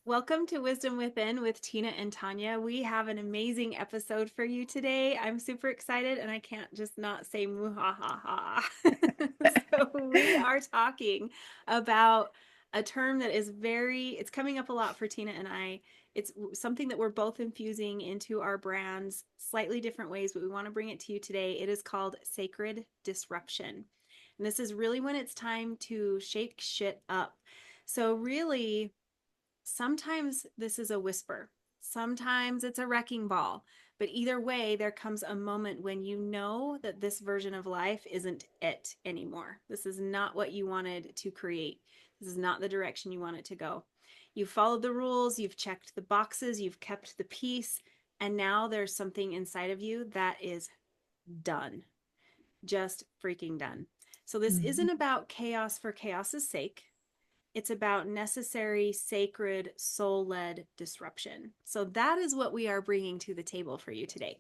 Welcome to Wisdom Within with Tina and Tanya. We have an amazing episode for you today. I'm super excited and I can't just not say muhahaha. So we are talking about a term that is it's coming up a lot for Tina and I. It's something that we're both infusing into our brands, slightly different ways, but we want to bring it to you today. It is called sacred disruption. And this is really when it's time to shake shit up. So really, sometimes this is a whisper, sometimes it's a wrecking ball. But either way, there comes a moment when you know that this version of life isn't it anymore. This is not what you wanted to create. This is not the direction you want it to go. You've followed the rules, you've checked the boxes, you've kept the peace, and now there's something inside of you that is done. Just freaking done. So this Mhm. isn't about chaos for chaos's sake. It's about necessary, sacred, soul led disruption. So, that is what we are bringing to the table for you today.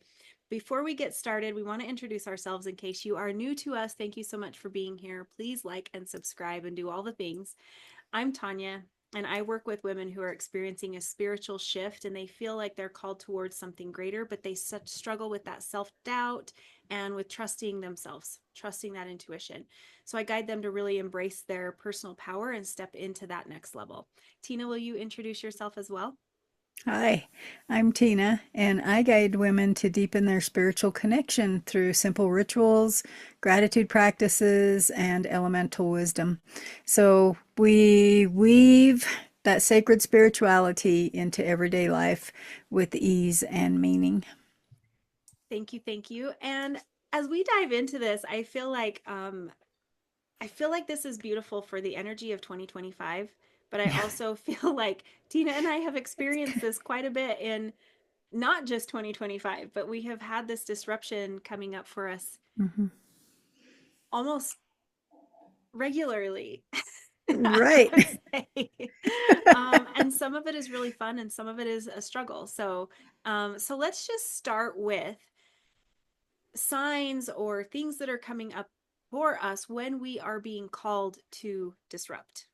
Before we get started, we want to introduce ourselves in case you are new to us. Thank you so much for being here. Please like and subscribe and do all the things. I'm Tanya, and I work with women who are experiencing a spiritual shift and they feel like they're called towards something greater, but they struggle with that self doubt and with trusting themselves, trusting that intuition. So I guide them to really embrace their personal power and step into that next level. Tina, will you introduce yourself as well? Hi, I'm Tina, and I guide women to deepen their spiritual connection through simple rituals, gratitude practices, and elemental wisdom. So we weave that sacred spirituality into everyday life with ease and meaning. Thank you, thank you. And as we dive into this, I feel like this is beautiful for the energy of 2025, but I also feel like Tina and I have experienced this quite a bit in not just 2025, but we have had this disruption coming up for us Mhm. almost regularly. I Right. would say. And some of it is really fun and some of it is a struggle. So let's just start with signs or things that are coming up for us when we are being called to disrupt.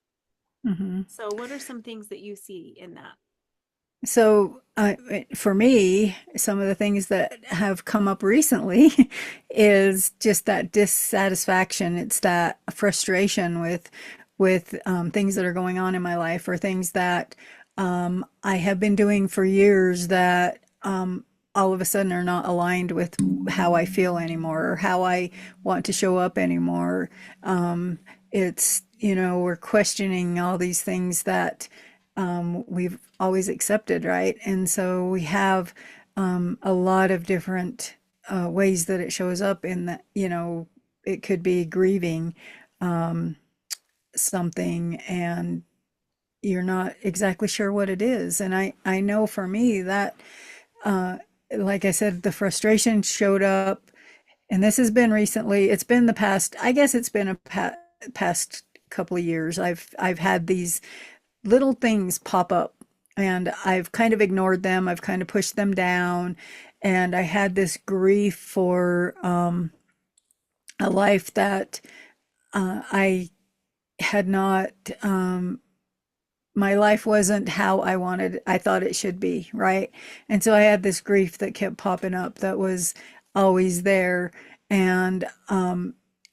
Mhm. So, what are some things that you see in that? So, for me, some of the things that have come up recently is just that dissatisfaction. It's that frustration with things that are going on in my life or things that I have been doing for years that all of a sudden are not aligned with how I feel anymore or how I want to show up anymore. We're questioning all these things that we've always accepted, right? And so we have a lot of different ways that it shows up in that, it could be grieving um, something and you're not exactly sure what it is. And I know for me that, uh, like I said, the frustration showed up, and this has been recently. It's been the past, I guess it's been a past couple of years. I've had these little things pop up and I've kind of ignored them. I've kind of pushed them down. And I had this grief for a life that I had not, my life wasn't how I thought it should be, right? And so I had this grief that kept popping up that was always there. And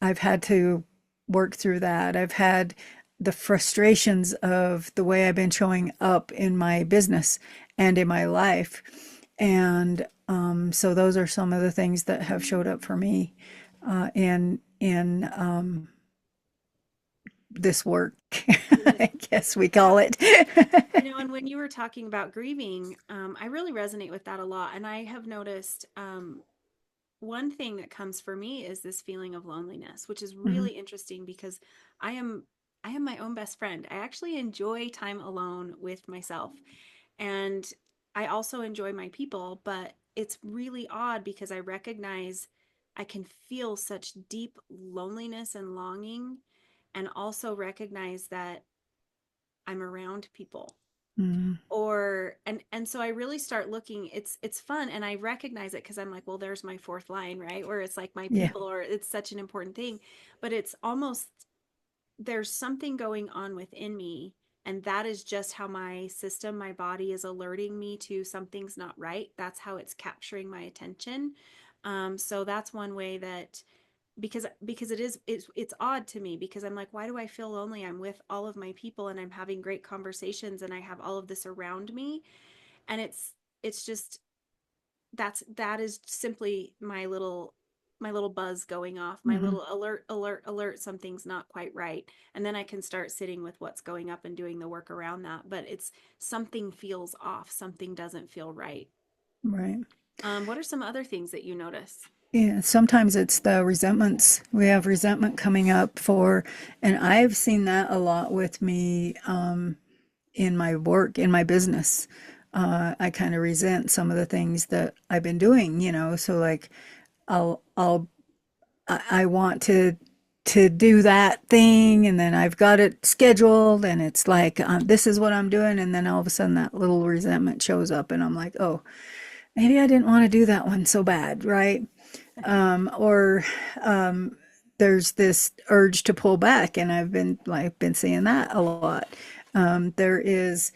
I've had to work through that. I've had the frustrations of the way I've been showing up in my business and in my life. And so those are some of the things that have showed up for me in this work, I guess we Yeah. call it. And when you were talking about grieving, I really resonate with that a lot. And I have noticed one thing that comes for me is this feeling of loneliness, which is Mhm. really interesting because I am I am my own best friend. I actually enjoy time alone with myself. And I also enjoy my people, but it's really odd because I recognize I can feel such deep loneliness and longing and also recognize that I'm around people Mhm. or and so I really start looking. It's fun and I recognize it because I'm like, well, there's my fourth line, right, where it's like my Yeah. people, or it's such an important thing, but it's almost there's something going on within me And that is just how my system, my body is alerting me to something's not right. That's how it's capturing my attention. So that's one way that, because it's odd to me, because I'm like, why do I feel lonely? I'm with all of my people and I'm having great conversations and I have all of this around me. And it's just, that is simply my little buzz going off, my Hmm. little alert, alert, alert, something's not quite right. And then I can start sitting with what's going up and doing the work around that. But it's, something feels off, something doesn't feel right. Right. What are some other things that you notice? Yeah, sometimes it's the resentments. We have resentment coming up for, and I've seen that a lot with me in my work, in my business. I kind of resent some of the things that I've been doing, you know. So like, I'll I want to do that thing, and then I've got it scheduled, and it's like this is what I'm doing, and then all of a sudden that little resentment shows up, and I'm like, oh, maybe I didn't want to do that one so bad, right? Or there's this urge to pull back, and I've been seeing that a lot. There is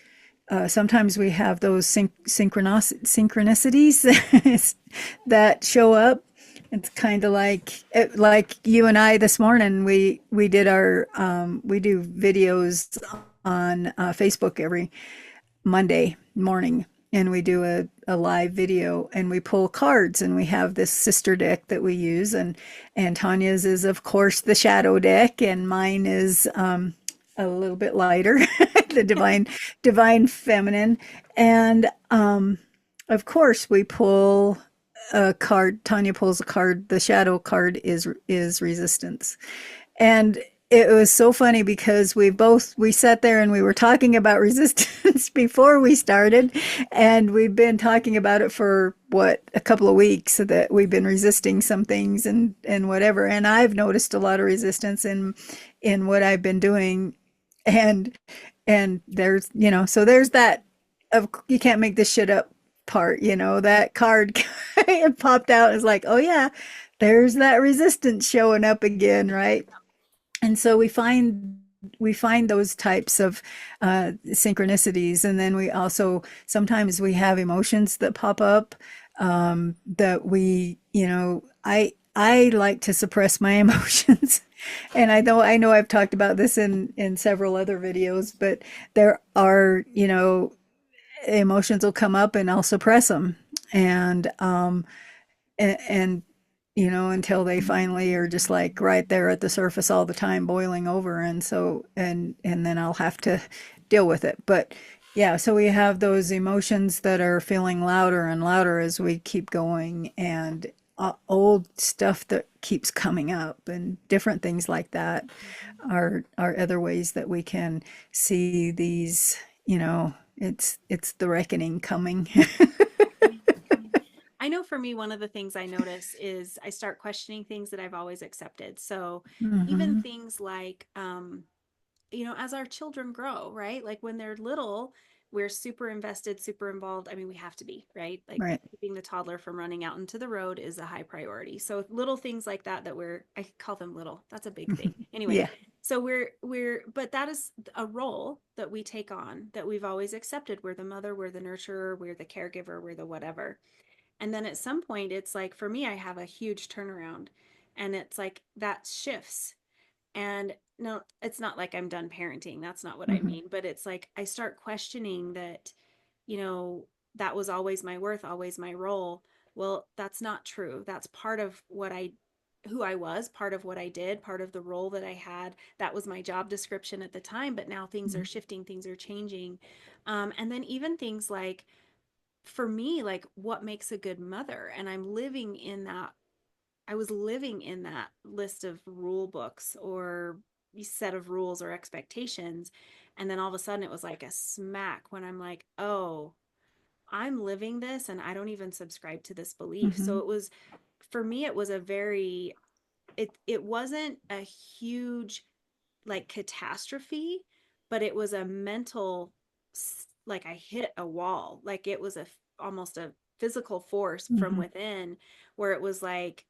sometimes we have those synchronicities that show up. It's kind of like you and I this morning. We did our we do videos on Facebook every Monday morning, and we do a live video, and we pull cards, and we have this sister deck that we use, and Tanya's is of course the shadow deck, and mine is a little bit lighter, the divine feminine, and of course we pull a card. Tanya pulls a card. The shadow card is resistance, and it was so funny because we sat there and we were talking about resistance before we started, and we've been talking about it for what, a couple of weeks, so that we've been resisting some things and whatever, and I've noticed a lot of resistance in what I've been doing, and there's, so there's that of you can't make this shit up part, that card it popped out. It's like, oh yeah, there's that resistance showing up again, right? And so we find those types of synchronicities, and then we also sometimes we have emotions that pop up that I like to suppress my emotions. And I know I've talked about this in several other videos, but there are, emotions will come up and I'll suppress them. And until they finally are just like right there at the surface all the time, boiling over. And so, and then I'll have to deal with it. But yeah, so we have those emotions that are feeling louder and louder as we keep going, and old stuff that keeps coming up, and different things like that are other ways that we can see these, it's the reckoning coming. I know for me, one of the things I notice is I start questioning things that I've always accepted. So even Hmm. things like, as our children grow, right? Like when they're little, we're super invested, super involved. I mean, we have to be, right? Like Right. keeping the toddler from running out into the road is a high priority. So little things like that, I call them little. That's a big thing. Anyway, Yeah. so but that is a role that we take on that we've always accepted. We're the mother, we're the nurturer, we're the caregiver, we're the whatever. And then at some point, it's like, for me, I have a huge turnaround, and it's like that shifts. And no, it's not like I'm done parenting. That's not what I Hmm. mean. But it's like I start questioning that, you know, that was always my worth, always my role. Well, that's not true. That's part of who I was, part of what I did, part of the role that I had. That was my job description at the time. But now things are shifting, things are changing. And then even things like, for me, like what makes a good mother. And I was living in that list of rule books or set of rules or expectations. And then all of a sudden it was like a smack when I'm like, oh, I'm living this and I don't even subscribe to this belief. So Hmm. it was, for me, it was a very, it wasn't a huge like catastrophe, but it was a mental, like I hit a wall. Like it was almost a physical force from Hmm. within, where it was like,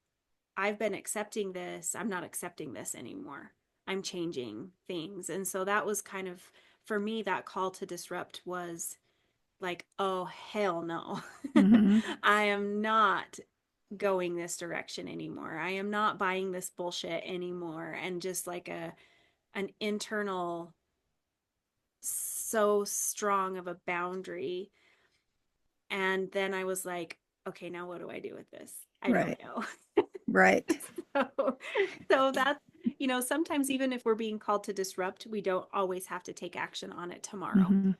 I've been accepting this. I'm not accepting this anymore. I'm changing things. And so that was kind of for me, that call to disrupt was like, oh, hell no. Hmm. I am not going this direction anymore. I am not buying this bullshit anymore. And just like an internal, so strong of a boundary. And then I was like, okay, now what do I do with this? I don't Right. know. Right. so, so that's, sometimes even if we're being called to disrupt, we don't always have to take action on it tomorrow. Hmm.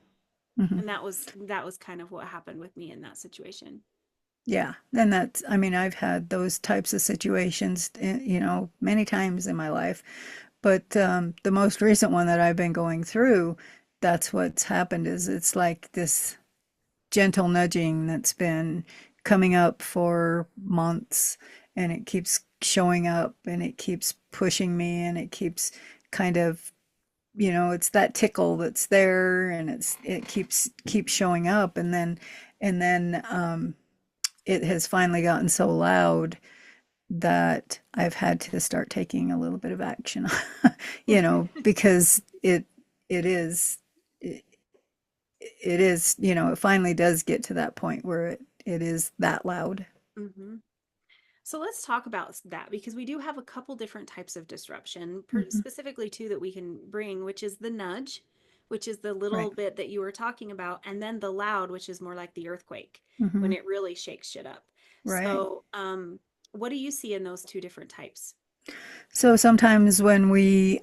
Hmm. And that was kind of what happened with me in that situation. Yeah. And that's, I mean, I've had those types of situations, many times in my life. But the most recent one that I've been going through, that's what's happened is it's like this gentle nudging that's been coming up for months, and it keeps showing up and it keeps pushing me and it keeps kind of, it's that tickle that's there, and it keeps showing up, and then it has finally gotten so loud that I've had to start taking a little bit of action, because it is it, it is, it finally does get to that point where it is that loud. hmm So let's talk about that because we do have a couple different types of disruption, Hmm. specifically two that we can bring, which is the nudge, which is the little Right. bit that you were talking about, and then the loud, which is more like the earthquake when Hmm. it really shakes shit up. Right. So, what do you see in those two different types? So sometimes when we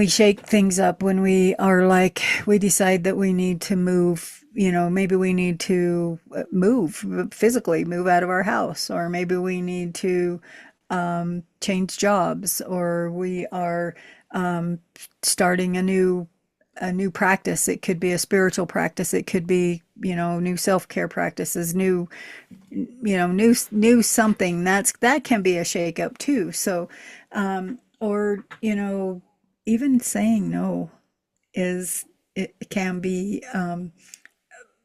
shake things up, when we are like, we decide that we need to move, maybe we need to move physically, move out of our house, or maybe we need to change jobs, or we are starting a new practice. It could be a spiritual practice. It could be, new self-care practices, new something. That can be a shakeup too. So, or, even saying no is, it can be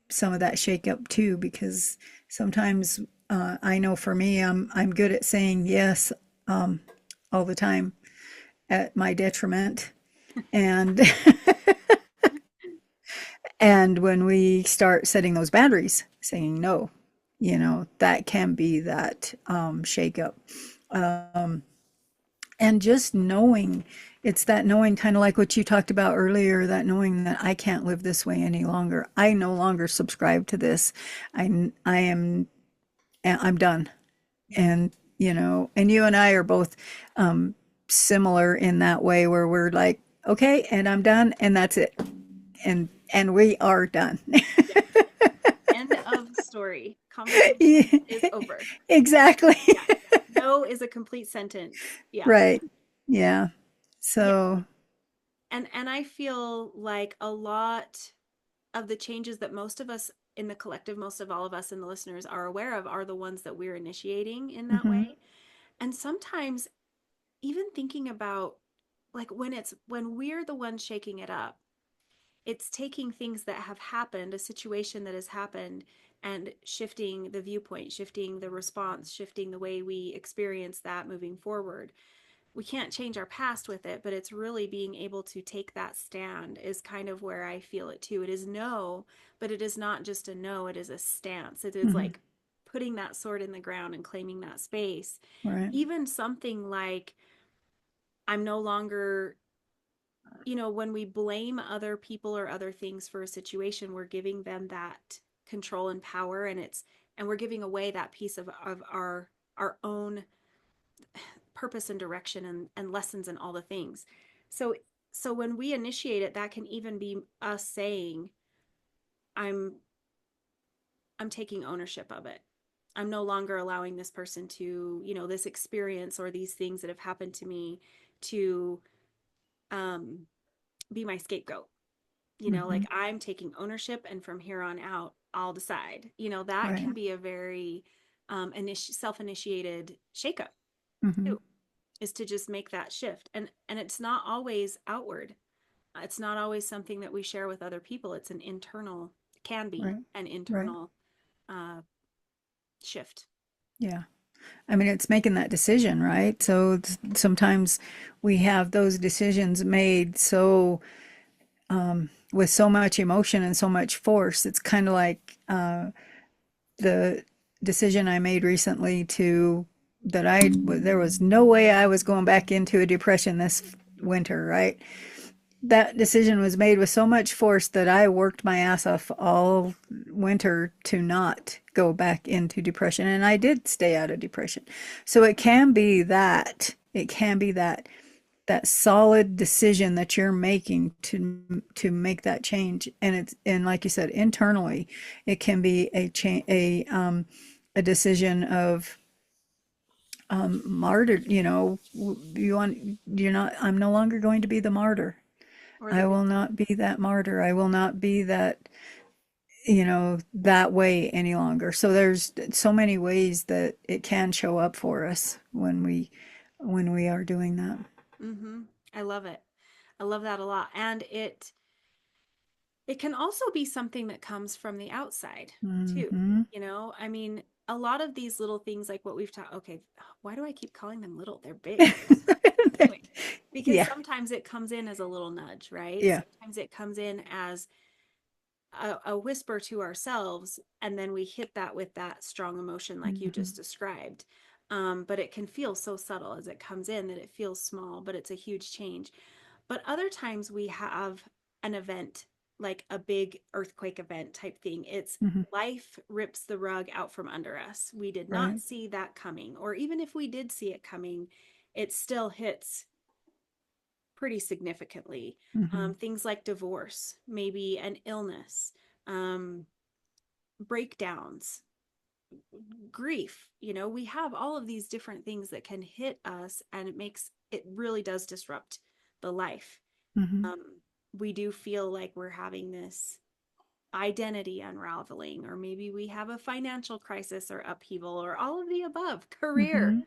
some of that shakeup too, because sometimes I know for me, I'm good at saying yes um, all the time at my detriment, and and when we start setting those boundaries, saying no, that can be that shakeup. Um, and just knowing, it's that knowing, kind of like what you talked about earlier, that knowing that I can't live this way any longer. I no longer subscribe to this. I am, I'm done. And, and you and I are both similar in that way, where we're like, okay, and I'm done, and that's it. And we are done. Yeah. End of story. Conversation is over. Exactly. Yeah. No is a complete sentence. Yeah. Right. Yeah. Yeah. So, And I feel like a lot of the changes that most of us in the collective, most of all of us and the listeners are aware of are the ones that we're initiating in that hmm. way. And sometimes even thinking about like when we're the ones shaking it up, it's taking things that have happened, a situation that has happened, and shifting the viewpoint, shifting the response, shifting the way we experience that moving forward. We can't change our past with it, but it's really being able to take that stand is kind of where I feel it too. It is no, but it is not just a no, it is a stance. It is Hmm. like putting that sword in the ground and claiming that space. Right. Even something like, I'm no longer, when we blame other people or other things for a situation, we're giving them that control and power, and we're giving away that piece of our own purpose and direction and lessons and all the things. So so when we initiate it, that can even be us saying, I'm I'm taking ownership of it. I'm no longer allowing this person to, this experience or these things that have happened to me to um be my scapegoat. Hmm. Like I'm taking ownership, and from here on out, I'll decide. That Right. can be a very self-initiated shakeup Hmm. too, is to just make that shift. And it's not always outward. It's not always something that we share with other people. It's an internal, can be Right. an Right. internal uh, shift. Yeah. I mean, it's making that decision, right? So sometimes we have those decisions made so with so much emotion and so much force. It's kind of like the decision I made recently to that there was no way I was going back into a depression this winter, right? That decision was made with so much force that I worked my ass off all winter to not go back into depression. And I did stay out of depression. So it can be that, that solid decision that you're making to make that change. And and like you said, internally, it can be a decision of martyr, you're not, I'm no longer going to be the martyr. Or the I will victim. not be that martyr. I will not be that, that way any longer. So there's so many ways that it can show up for us when we are doing that. Mm-hmm. I love it. I love that a lot. And it can also be something that comes from the outside too. Hmm. I mean, a lot of these little things like what we've talked, okay, why do I keep calling them little? They're big. Anyway, because Yeah. sometimes it comes in as a little nudge, right? Yeah. Sometimes it comes in as a whisper to ourselves, and then we hit that with that strong emotion, like you Hmm. just described. But it can feel so subtle as it comes in that it feels small, but it's a huge change. But other times we have an event, like a big earthquake event type thing. It's Hmm. life rips the rug out from under us. We did not Right. see that coming, or even if we did see it coming, it still hits pretty significantly. Hmm. Things like divorce, maybe an illness, um, breakdowns, grief. We have all of these different things that can hit us, and it really does disrupt the life. Hmm. Um, we do feel like we're having this identity unraveling, or maybe we have a financial crisis or upheaval, or all of the above, career, Hmm.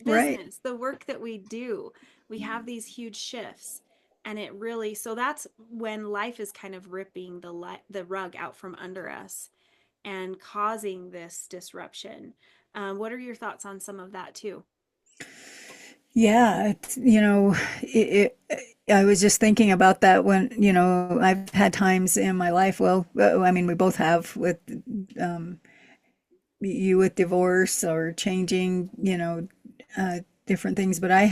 Right. business, the work that we do. We have these huge shifts. And it really, so that's when life is kind of ripping the rug out from under us and causing this disruption. What are your thoughts on some of that too? Yeah, I was just thinking about that when, I've had times in my life, well, I mean, we both have with you with divorce or changing, different things. But I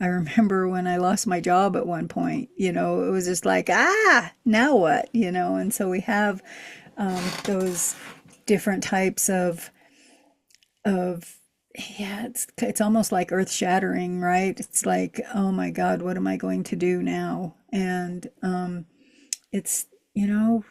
remember when I lost my job at one point, it was just like, now what, and so we have those different types of yeah, it's almost like earth shattering, right? It's like, oh my God, what am I going to do now? And it's you know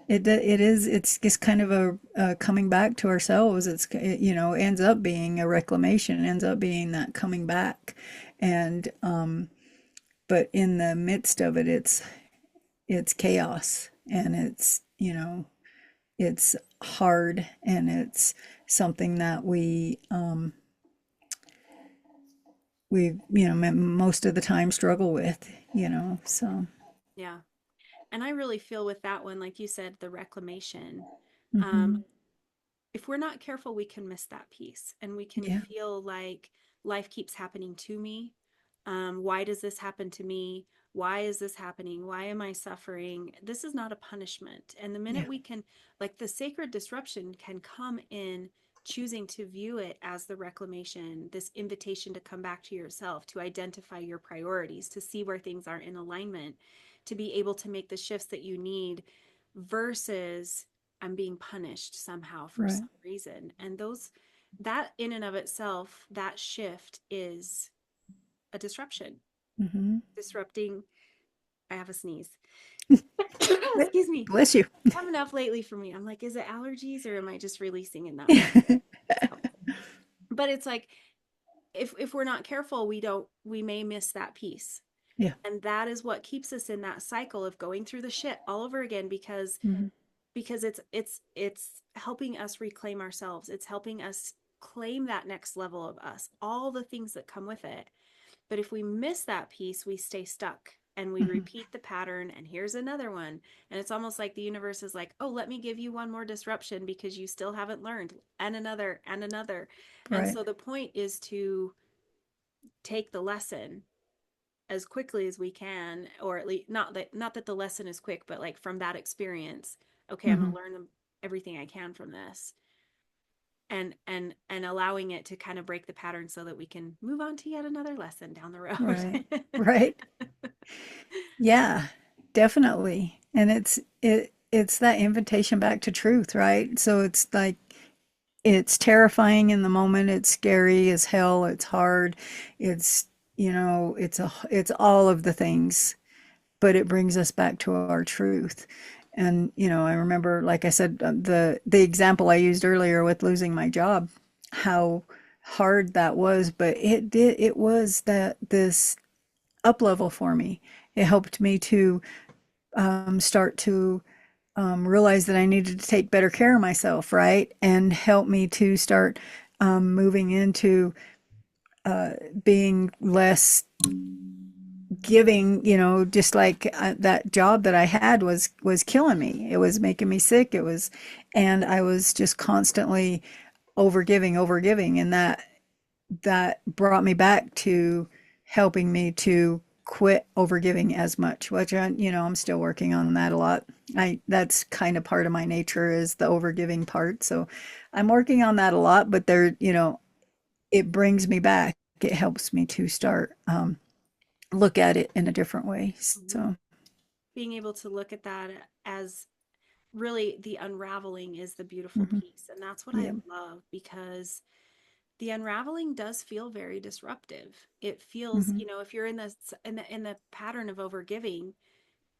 it's just kind of a coming back to ourselves. Ends up being a reclamation, ends up being that coming back, and but in the midst of it, it's chaos, and it's hard, and it's something that most of the time struggle with, so. Yeah. And I really feel with that one, like you said, the reclamation. Um, Hmm. if we're not careful, we can miss that piece, and we can Yeah. feel like life keeps happening to me. Why does this happen to me? Why is this happening? Why am I suffering? This is not a punishment. And the minute Yeah. we can, like, the sacred disruption can come in choosing to view it as the reclamation, this invitation to come back to yourself, to identify your priorities, to see where things are in alignment, to be able to make the shifts that you need versus I'm being punished somehow for Right. some reason. And that in and of itself, that shift is a disruption. Hmm. Disrupting, I have a sneeze. Excuse me. Bless you. Have enough lately for me. I'm like, is it allergies or am I just releasing in that moment? So, but it's like if we're not careful, we may miss that piece. Yeah. And that is what keeps us in that cycle of going through the shit all over again, Hmm. because it's helping us reclaim ourselves. It's helping us claim that next level of us, all the things that come with it. But if we miss that piece, we stay stuck and we Mhm. repeat the pattern, and here's another one. And it's almost like the universe is like, oh, let me give you one more disruption because you still haven't learned, and another and another. And Right. so the point is to take the lesson as quickly as we can, or at least not that the lesson is quick, but like from that experience, okay, I'm going Hmm. to learn everything I can from this, and allowing it to kind of break the pattern so that we can move on to yet another lesson down the road. Right. Right. Yeah, definitely. And it's that invitation back to truth, right? So it's like it's terrifying in the moment, it's scary as hell, it's hard, it's it's all of the things, but it brings us back to our truth. And I remember, like I said, the example I used earlier with losing my job, how hard that was, but it was that this up level for me. It helped me to start to realize that I needed to take better care of myself, right? And help me to start moving into being less giving, just like that job that I had was killing me. It was making me sick. And I was just constantly overgiving, and that brought me back to helping me to quit overgiving as much, which I'm still working on that a lot. That's kind of part of my nature, is the overgiving part. So I'm working on that a lot, but it brings me back. It helps me to start look at it in a different way. Mhm. So, Being able to look at that as really the unraveling is the beautiful mhm, piece. And that's what I yeah. love, because the unraveling does feel very disruptive. It feels, Mhm, if you're in the pattern of overgiving,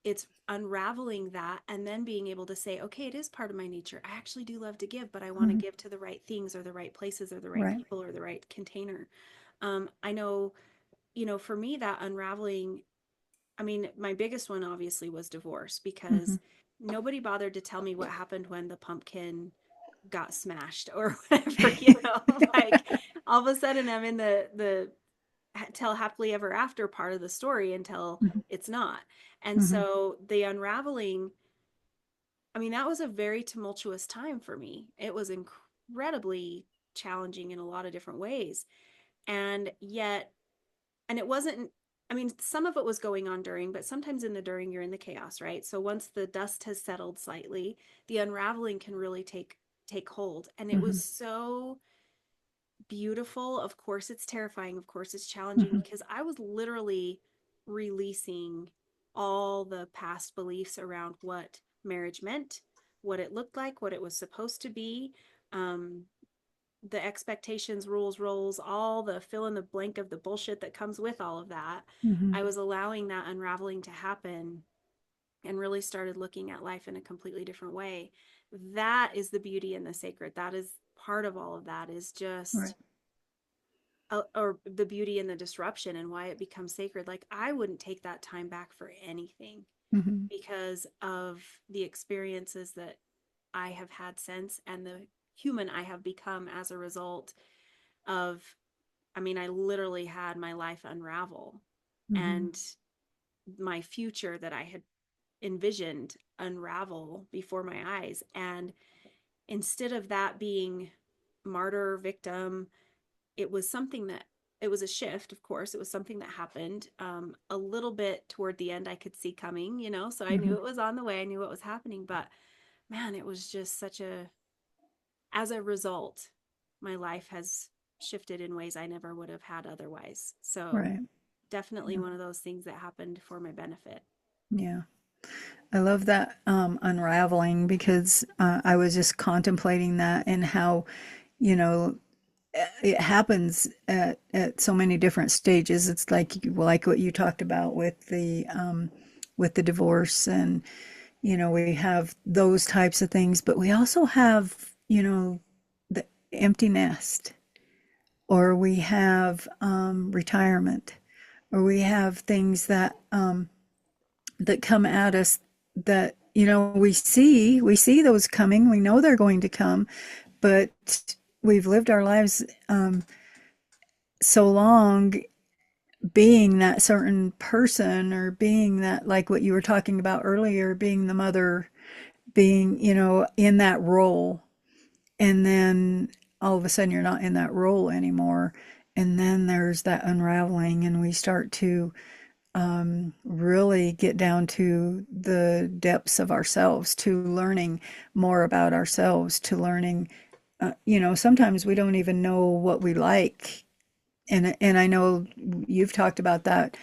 it's unraveling that and then being able to say, okay, it is part of my nature. I actually do love to give, but I want to mhm, give to the right things, or the right places, or the right right. people, or the right container. I know, for me, that unraveling, I mean, my biggest one obviously was divorce, Mhm, because nobody bothered to tell me what happened when the pumpkin got smashed or whatever, like all of a sudden I'm in the tell happily ever after part of the story until mhm, it's not. And mhm, so the unraveling, I mean, that was a very tumultuous time for me. It was incredibly challenging in a lot of different ways. And yet, and it wasn't, I mean, some of it was going on during, but sometimes in the during you're in the chaos, right? So once the dust has settled slightly, the unraveling can really take hold. And it was mhm, so beautiful. Of course it's terrifying, of course it's challenging, mhm, because I was literally releasing all the past beliefs around what marriage meant, what it looked like, what it was supposed to be, um, the expectations, rules, roles, all the fill in the blank of the bullshit that comes with all of that. mhm, I was allowing that unraveling to happen and really started looking at life in a completely different way. That is the beauty and the sacred. That is part of all of that, is just right. or the beauty and the disruption and why it becomes sacred. Like, I wouldn't take that time back for anything, Mhm, because of the experiences that I have had since, and the human I have become as a result of, I mean, I literally had my life unravel, mhm, and my future that I had envisioned unravel before my eyes. And instead of that being martyr, victim, it was something that, it was a shift. Of course, it was something that happened a little bit toward the end, I could see coming, so I knew mhm. it was on the way, I knew what was happening. But man, it was just such a, as a result, my life has shifted in ways I never would have had otherwise. So Right. definitely Yeah. one of those things that happened for my benefit. Yeah. I love that unraveling, because I was just contemplating that, and how, you know, it happens at so many different stages. It's like what you talked about with the divorce, and we have those types of things, but we also have, the empty nest, or we have retirement, or we have things that come at us, that we see those coming, we know they're going to come, but we've lived our lives so long being that certain person, or being that, like what you were talking about earlier, being the mother, being, in that role. And then all of a sudden you're not in that role anymore. And then there's that unraveling, and we start to really get down to the depths of ourselves, to learning more about ourselves, to learning, sometimes we don't even know what we like. And I know you've talked about that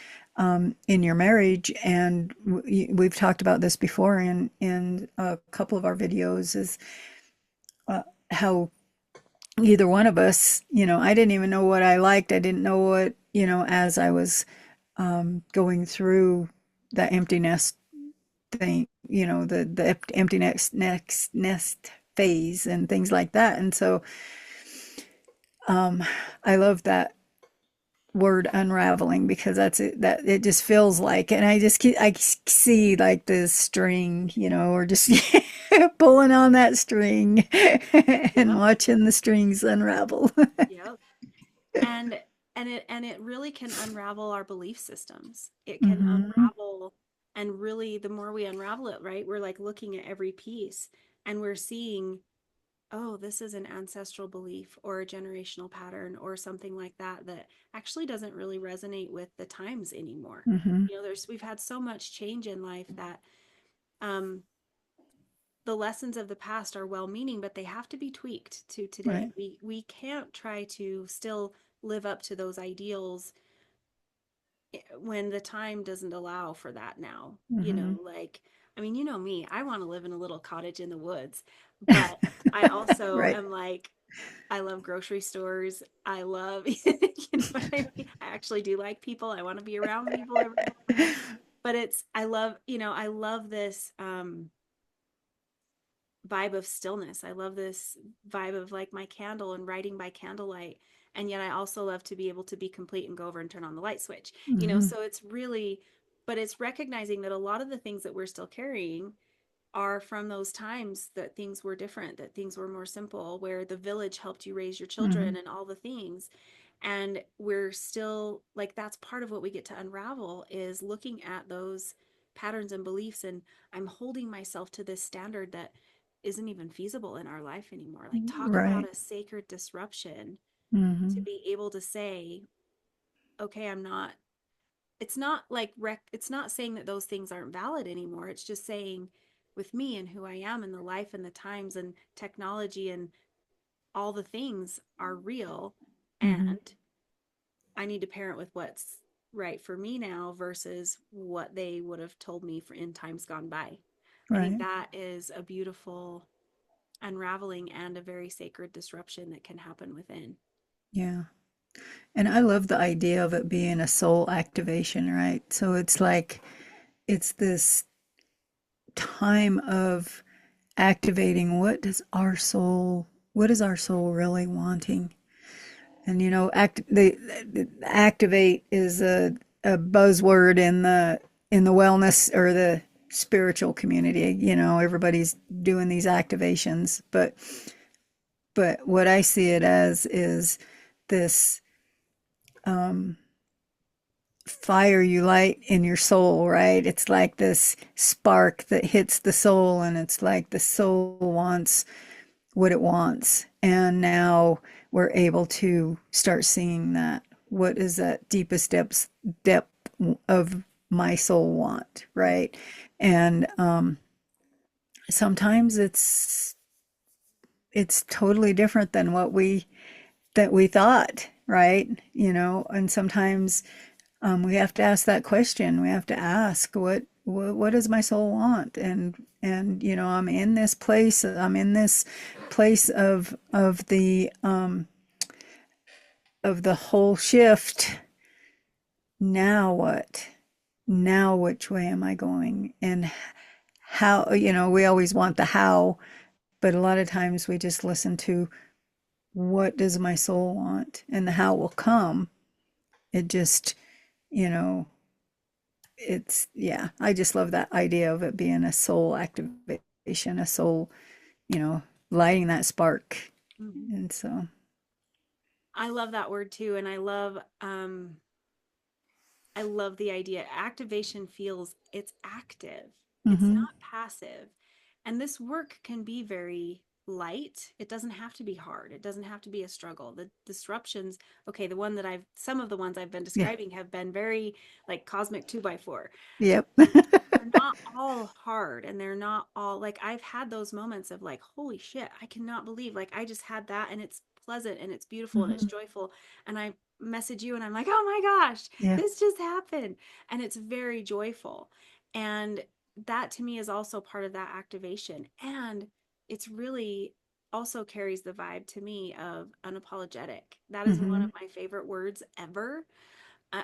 in your marriage, and we've talked about this before in a couple of our videos, is how either one of us, I didn't even know what I liked. I didn't know what, as I was going through that empty nest thing, the empty nest phase and things like that. And so I love that word unraveling, because that's it, that it just feels like, and I see like this string, or just pulling on that string and Yep. watching the strings unravel. Yep. And and it really can unravel our belief systems. It can Hmm. unravel, and really the more we unravel it, right? We're like looking at every piece and we're seeing, oh, this is an ancestral belief or a generational pattern or something like that that actually doesn't really resonate with the times anymore. Hmm. We've had so much change in life that um the lessons of the past are well meaning, but they have to be tweaked to today. Right. We can't try to still live up to those ideals when the time doesn't allow for that now. Hmm. Like, I mean, me, I want to live in a little cottage in the woods, but I also Right. am like, I love grocery stores. I love, what I mean? I actually do like people. I want to be around people every day. But I love this vibe of stillness. I love this vibe of like my candle and writing by candlelight. And yet I also love to be able to be complete and go over and turn on the light switch. Hmm. So it's really, but it's recognizing that a lot of the things that we're still carrying are from those times that things were different, that things were more simple, where the village helped you raise your Hmm. children and all the things. And we're still like, that's part of what we get to unravel, is looking at those patterns and beliefs. And I'm holding myself to this standard that isn't even feasible in our life anymore. Like, talk about Right. a sacred disruption to Hmm. be able to say, okay, I'm not, it's not like it's not saying that those things aren't valid anymore. It's just saying, with me and who I am and the life and the times and technology and all the things are real, Hmm. and I need to parent with what's right for me now versus what they would have told me in times gone by. I think Right. that is a beautiful unraveling and a very sacred disruption that can happen within. Yeah. And I love the idea of it being a soul activation, right? So it's like, it's this time of activating, what is our soul really wanting? And the activate is a buzzword in the wellness or the spiritual community. Everybody's doing these activations, but what I see it as is this fire you light in your soul, right? It's like this spark that hits the soul, and it's like the soul wants what it wants. And now we're able to start seeing that. What is that deepest depth of my soul want, right? And sometimes it's totally different than what we thought, right? And sometimes we have to ask that question. We have to ask, what does my soul want? And I'm in this place of the whole shift. Now what? Now which way am I going? And how, we always want the how, but a lot of times we just listen to, what does my soul want? And the how will come. It just, you know, yeah, I just love that idea of it being a soul activation, a soul, you know, lighting that spark. Mm-hmm. And so, I love that word too. And I love, I love the idea. Activation feels it's active, it's Mm-hmm. not passive. And this work can be very light. It doesn't have to be hard. It doesn't have to be a struggle. The disruptions, okay, some of the ones I've been Yeah. describing have been very like cosmic two by four. Yep. But they're not all hard and they're not all like I've had those moments of like, holy shit, I cannot believe like I just had that and it's pleasant and it's beautiful and it's Mm-hmm. joyful. And I message you and I'm like, oh my gosh, Yeah. this just happened. And it's very joyful. And that to me is also part of that activation. And it's really also carries the vibe to me of unapologetic. That is one Mm-hmm. of my favorite words ever.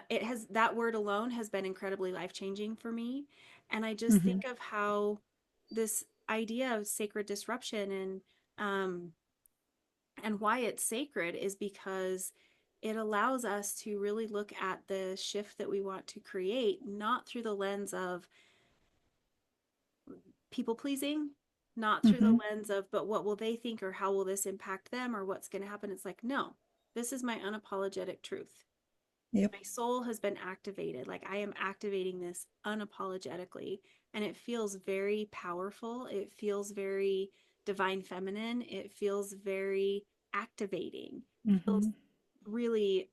It has that word alone has been incredibly life changing for me. And I just Mm-hmm. think of how this idea of sacred disruption um, and why it's sacred is because it allows us to really look at the shift that we want to create, not through the lens of people pleasing, not through the Mm-hmm. lens of, but what will they think or how will this impact them or what's going to happen? It's like, no, this is my unapologetic truth. Yep. My soul has been activated. Like I am activating this unapologetically. And it feels very powerful. It feels very divine feminine. It feels very activating. It feels Mm-hmm. really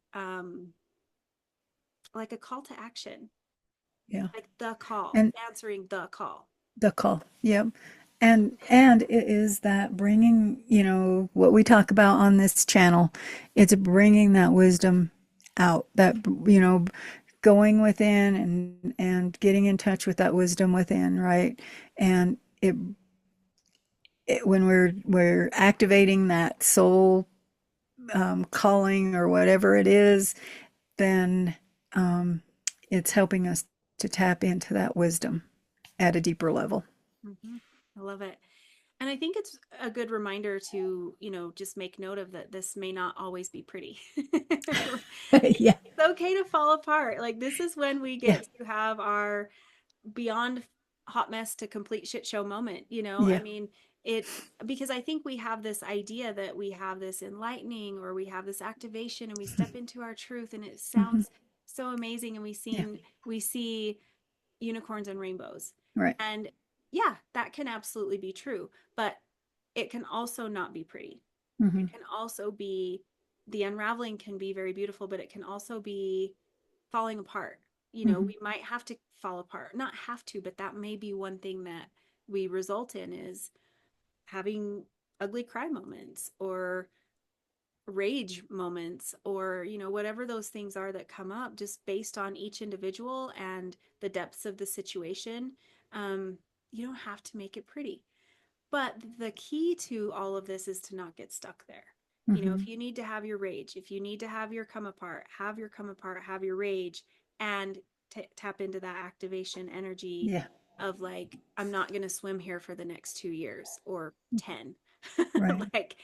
like a call to action, Yeah. like the call, And answering the call. the call. Yep. And it is that bringing, what we talk about on this channel, it's bringing that wisdom out, that, going within and getting in touch with that wisdom within, right? And when we're activating that soul calling or whatever it is, then um, it's helping us to tap into that wisdom at a deeper level. Mm-hmm. I love it. And I think it's a good reminder to, just make note of that this may not always be pretty. Yeah. It's okay to fall apart. Like this is when we Yeah. get to have our beyond hot mess to complete shit show moment, I Yeah. mean, it because I think we have this idea that we have this enlightening or we have this activation and we step into our truth and it Hmm. sounds so amazing and Yeah. we see unicorns and rainbows. Right. And yeah, that can absolutely be true, but it can also not be pretty. It Hmm. can also be the unraveling can be very beautiful, but it can also be falling apart. Hmm. We might have to fall apart. Not have to, but that may be one thing that we result in is having ugly cry moments or rage moments or whatever those things are that come up just based on each individual and the depths of the situation. um, you don't have to make it pretty, but the key to all of this is to not get stuck there. Hmm. If you need to have your rage, if you need to have your come apart, have your come apart, have your rage, and tap into that activation energy Yeah. of like, I'm not going to swim here for the next 2 years or 10. Right. Like,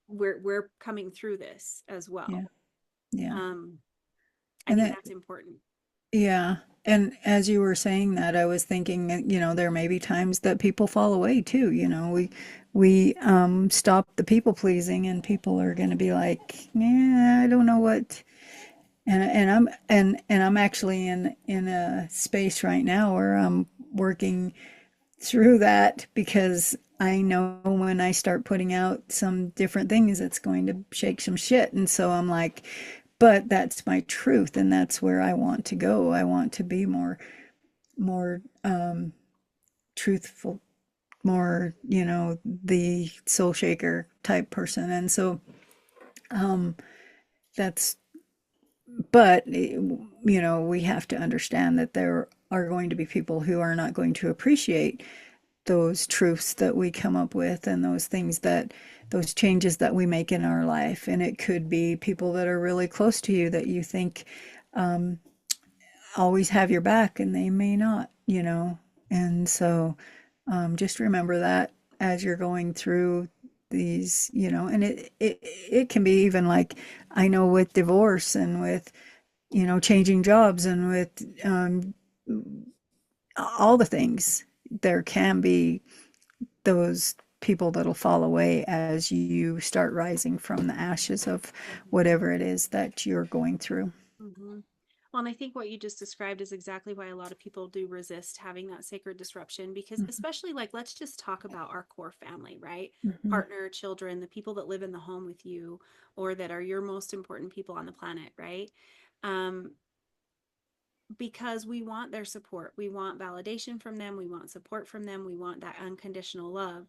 we're coming through this as Yeah. well. Yeah. Um, I And think that, that's important. yeah. And as you were saying that, I was thinking, there may be times that people fall away too. We stop the people pleasing, and people are going to be like, "Yeah, I don't know what." And I'm actually in a space right now where I'm working through that because I know when I start putting out some different things, it's going to shake some shit. And so I'm like, but that's my truth, and that's where I want to go. I want to be more truthful, more, the soul shaker type person. And so um, that's, but, we have to understand that there are going to be people who are not going to appreciate those truths that we come up with and those changes that we make in our life. And it could be people that are really close to you that you think always have your back, and they may not. And so just remember that as you're going through these. And it can be even like, I know with divorce and with, changing jobs and with all the things, there can be those people that'll fall away as you start rising from the ashes of Mhm. whatever it is that you're going through. Mhm. Well, and I think what you just described is exactly why a lot of people do resist having that sacred disruption because, Mhm. especially like, let's just talk about our core family, right? Mhm. Partner, children, the people that live in the home with you or that are your most important people on the planet, right? Um, because we want their support. We want validation from them. We want support from them. We want that unconditional love.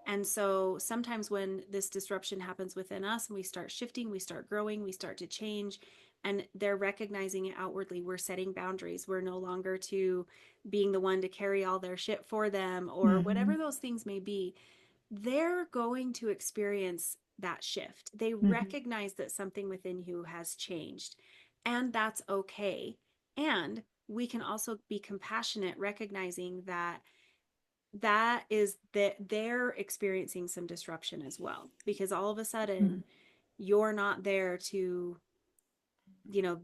And so sometimes when this disruption happens within us and we start shifting, we start growing, we start to change, and they're recognizing it outwardly. We're setting boundaries. We're no longer to being the one to carry all their shit for them or whatever Mhm. those things may be. They're going to experience that shift. They Mhm. recognize that something within you has changed, and that's okay. And we can also be compassionate, recognizing that that is that they're experiencing some disruption as well, because all of a sudden Mhm. you're not there to,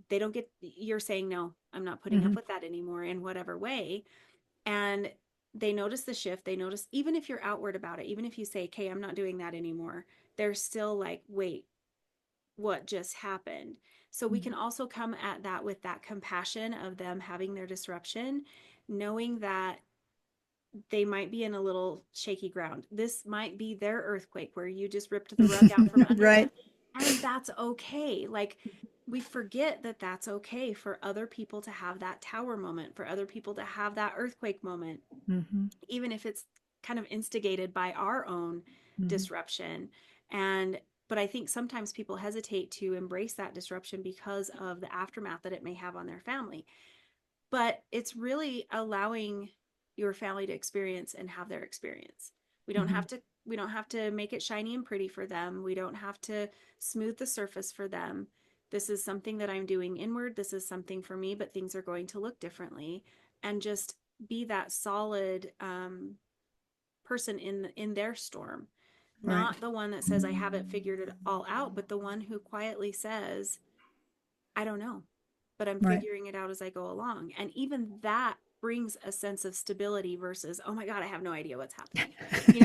they don't get, you're saying, no, I'm not putting up Mhm. with that anymore in whatever way. And they notice the shift. They notice, even if you're outward about it, even if you say, okay, I'm not doing that anymore, they're still like, wait, what just happened? So we can Mhm. also come at that with that compassion of them having their disruption, knowing that they might be in a little shaky ground. This might be their earthquake where you just ripped the rug out from under them. Right. And that's okay. Like, we forget that that's okay for other people to have that tower moment, for other people to have that earthquake moment, Mhm. even if it's kind of instigated by our own Mhm. disruption. And but I think sometimes people hesitate to embrace that disruption because of the aftermath that it may have on their family. But it's really allowing your family to experience and have their experience. We don't Mhm. have to we don't have to make it shiny and pretty for them. We don't have to smooth the surface for them. This is something that I'm doing inward. This is something for me, but things are going to look differently. And just be that solid person in their storm, Right. not the one that says I haven't figured it all out, but the one who quietly says I don't know, but I'm Right. figuring it out as I go along. And even that brings a sense of stability versus, oh my God, I have no idea what's happening.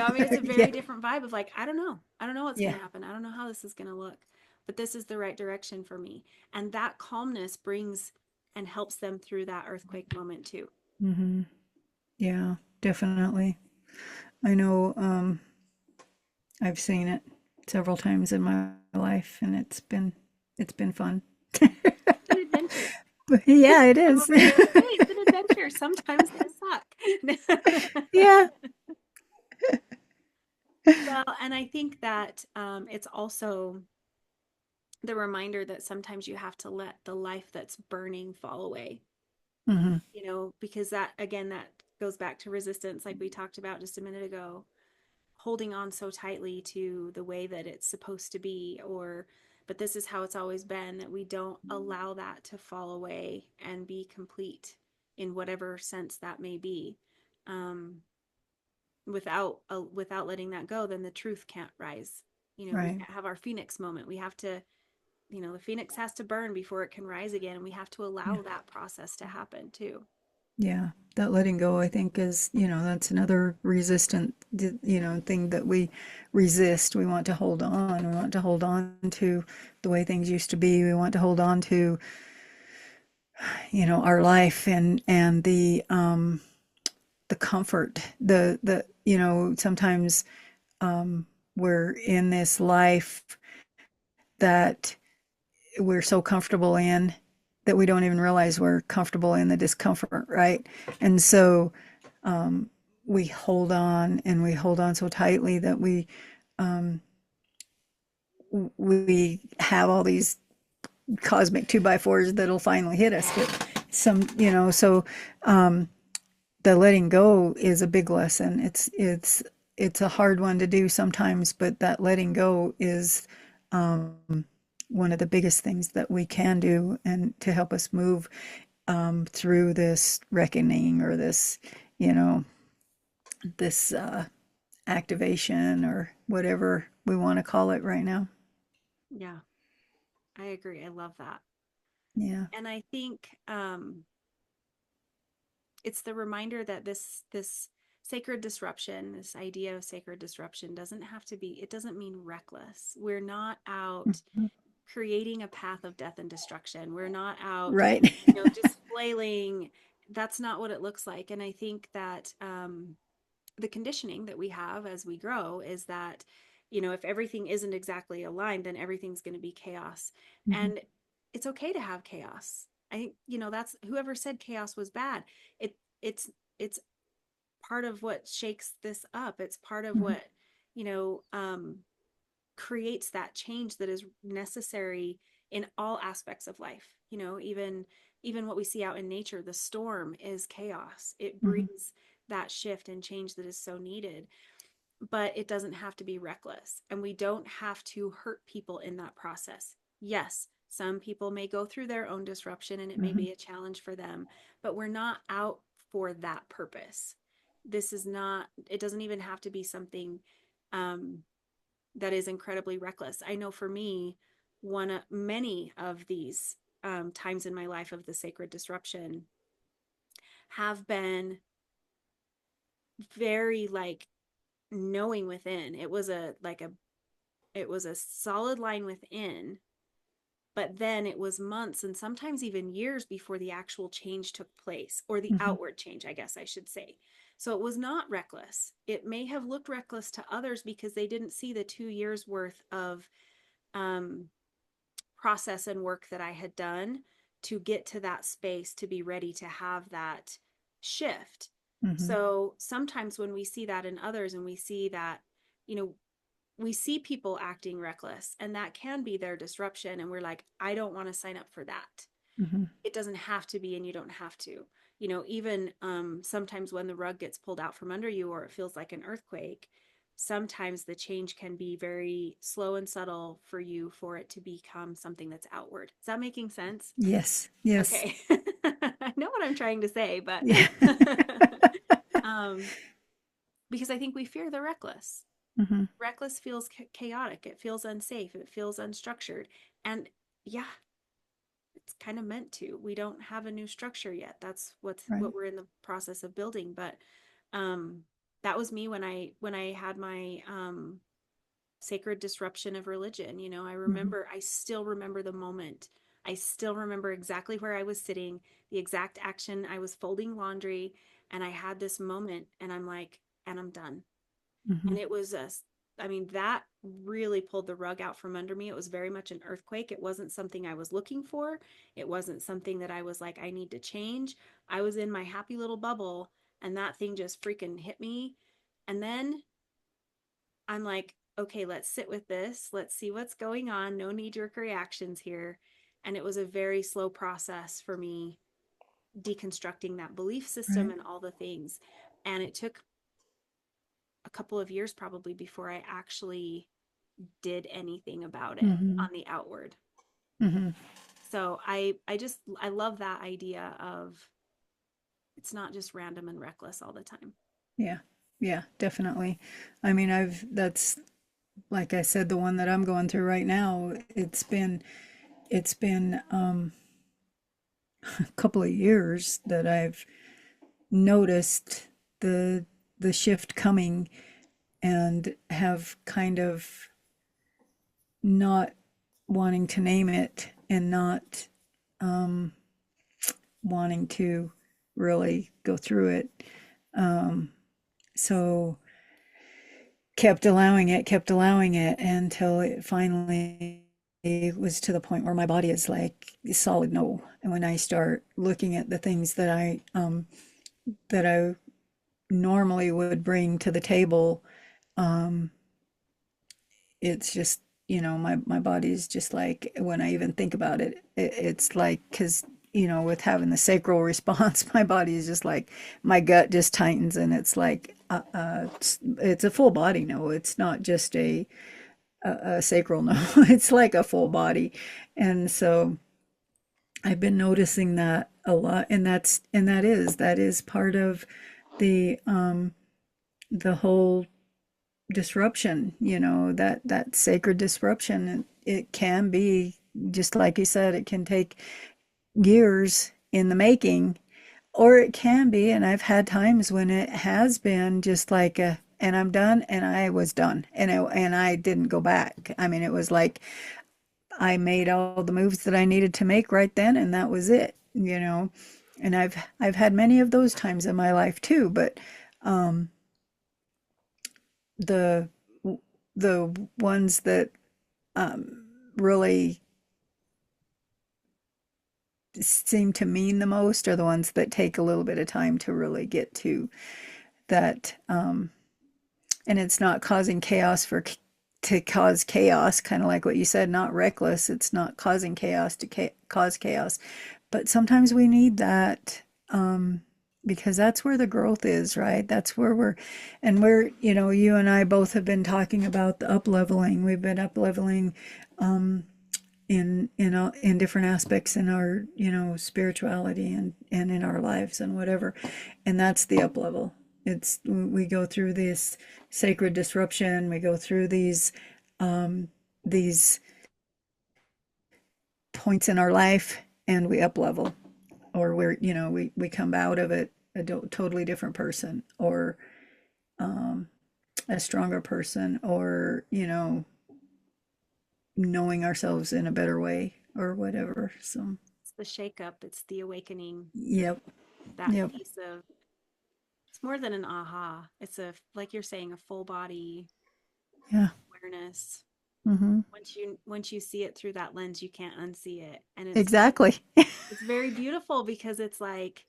I mean, it's a Yeah. very different vibe of like, I don't know. I don't know what's going Yeah. to happen. I don't know how this is going to look, but this is the right direction for me. And that calmness brings and helps them through that earthquake moment too. Mhm. Yeah, definitely. I know I've seen it several times in my life and it's been fun. It's an adventure. Yeah, it I'm is. over here like, hey, it's an adventure. Sometimes they suck. Yeah. Well, and I think that it's also the reminder that sometimes you have to let the life that's burning fall away, Mhm. because that, again, that goes back to resistance, like we talked about just a minute ago, holding on so tightly to the way that it's supposed to be, but this is how it's always been, that we don't allow that to fall away and be complete in whatever sense that may be. Um, without letting that go, then the truth can't rise. We Right. can't have our phoenix moment. We have to, the phoenix has to burn before it can rise again. And we have to Yeah. allow that process to happen too. Yeah. That letting go, I think, is, that's another resistant, thing that we resist. We want to hold on. We want to hold on to the way things used to be. We want to hold on to, our life and the comfort, sometimes we're in this life that we're so comfortable in that we don't even realize we're comfortable in the discomfort, right? And so um, we hold on and we hold on so tightly that we have all these cosmic two by fours that'll finally hit us. But so the letting go is a big lesson. It's a hard one to do sometimes, but that letting go is one of the biggest things that we can do and to help us move through this reckoning or you know, this activation or whatever we want to call it right now. Yeah, I agree. I love that. Yeah. And I think it's the reminder that this sacred disruption, this idea of sacred disruption, doesn't have to be, it doesn't mean reckless. We're not out Mhm. creating a path of death and destruction. We're not out, Right. just flailing. That's not what it looks like. And I think that the conditioning that we have as we grow is that, if everything isn't exactly aligned, then everything's going to be chaos. Hmm. And it's okay to have chaos. I think, that's whoever said chaos was bad. It it's part of what shakes this up. It's part of Hmm. what, you know, um, creates that change that is necessary in all aspects of life. Even what we see out in nature, the storm is chaos. It Hmm. brings that shift and change that is so needed, but it doesn't have to be reckless, and we don't have to hurt people in that process. Yes, some people may go through their own disruption and it may Hmm. be a challenge for them, but we're not out for that purpose. This is not, it doesn't even have to be something um, that is incredibly reckless. I know for me, one of many of these times in my life of the sacred disruption have been very like knowing within. It was a solid line within, but then it was months and sometimes even years before the actual change took place, or the Hmm. outward change, I guess I should say. So it was not reckless. It may have looked reckless to others because they didn't see the 2 years worth of um, process and work that I had done to get to that space to be ready to have that shift. Hmm. So sometimes when we see that in others and we see that, you know, we see people acting reckless and that can be their disruption. And we're like, I don't want to sign up for that. Hmm. It doesn't have to be, and you don't have to. Even sometimes when the rug gets pulled out from under you or it feels like an earthquake, sometimes the change can be very slow and subtle for you for it to become something that's outward. Is that making sense? Yes. Yes. Okay. I know what I'm trying to say, but Yeah. um, because I think we fear the reckless. Hmm. Reckless feels chaotic, it feels unsafe, it feels unstructured. And yeah, it's kind of meant to. We don't have a new structure yet. That's Right. what we're in the process of building. But um, that was me when I had my sacred disruption of religion. Hmm. I still remember the moment. I still remember exactly where I was sitting, the exact action. I was folding laundry, and I had this moment, and I'm like, and I'm done. Hmm. And it was I mean, that really pulled the rug out from under me. It was very much an earthquake. It wasn't something I was looking for. It wasn't something that I was like, I need to change. I was in my happy little bubble, and that thing just freaking hit me. And then I'm like, okay, let's sit with this. Let's see what's going on. No knee jerk reactions here. And it was a very slow process for me deconstructing that belief system Right. and all the things. And it took a couple of years probably before I actually did anything about it Hmm. on the outward. Hmm. So I love that idea of it's not just random and reckless all the time. Yeah. Yeah, definitely. I mean, that's, like I said, the one that I'm going through right now. It's been a couple of years that I've noticed the the shift coming and have kind of not wanting to name it and not wanting to really go through it. So kept allowing it until it finally was to the point where my body is like solid no. And when I start looking at the things that I normally would bring to the table, it's just, my body's just like, when I even think about it, it's like, because with having the sacral response, my body is just like, my gut just tightens, and it's like, it's a full body no. It's not just a sacral no. It's like a full body. And so I've been noticing that a lot, and that is part of the whole disruption, that sacred disruption. It can be, just like you said, it can take years in the making, or it can be, and I've had times when it has been just like and I'm done, and I was done, and I didn't go back. I mean, it was like I made all the moves that I needed to make right then, and that was it, you know. And I've had many of those times in my life too, but um, the the ones that really seem to mean the most are the ones that take a little bit of time to really get to that. And it's not causing chaos for to cause chaos, kind of like what you said, not reckless. It's not causing chaos to cause chaos. But sometimes we need that, because that's where the growth is, right? That's where and you and I both have been talking about the up leveling. We've been up leveling in different aspects in our spirituality and in our lives and whatever, and that's the up level. It's we go through this sacred disruption. We go through these points in our life, and we up level, or we come out of it a totally different person, or a stronger person, or knowing ourselves in a better way or whatever. So It's the shakeup, it's the awakening, yep, that yep, piece of it's more than an aha. It's a like you're saying, a full body yeah, awareness. mm-hmm. Once you see it through that lens, you can't unsee it. And Exactly. it's very beautiful because it's like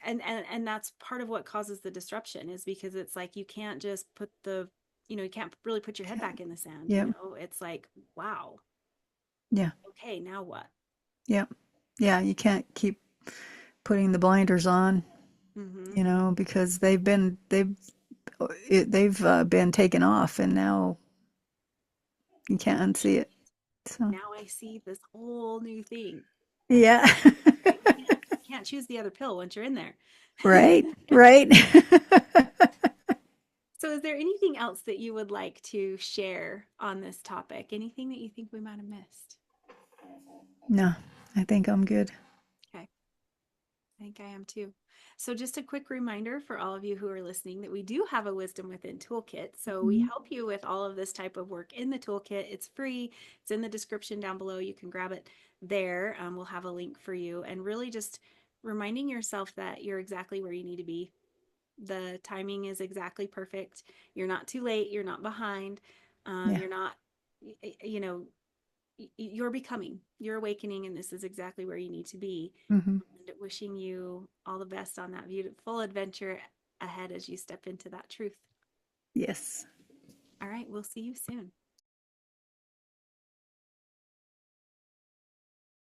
and that's part of what causes the disruption is because it's like you can't just put the you can't really put your head back in the sand, Yep, it's like, wow, yeah, okay, now what? yep, yeah. You can't keep putting the blinders on, Mm-hmm. because they've been taken off, and now you can't unsee it. So Now I see this whole new thing, yeah, right? You can't choose the other pill once you're in there. right, right. So is there anything else that you would like to share on this topic? Anything that you think we might have missed? No, I think I'm good. Okay, I think I am too. So, just a quick reminder for all of you who are listening that we do have a Wisdom Within toolkit. So, we Mhm. help you with all of this type of work in the toolkit. It's free, it's in the description down below. You can grab it there. We'll have a link for you. And really just reminding yourself that you're exactly where you need to be. The timing is exactly perfect. You're not too late, you're not behind. Yeah. You're not, you know, you're becoming, you're awakening, and this is exactly where you need to be. Hmm. And wishing you all the best on that beautiful adventure ahead as you step into that truth. Yes. All right, we'll see you soon.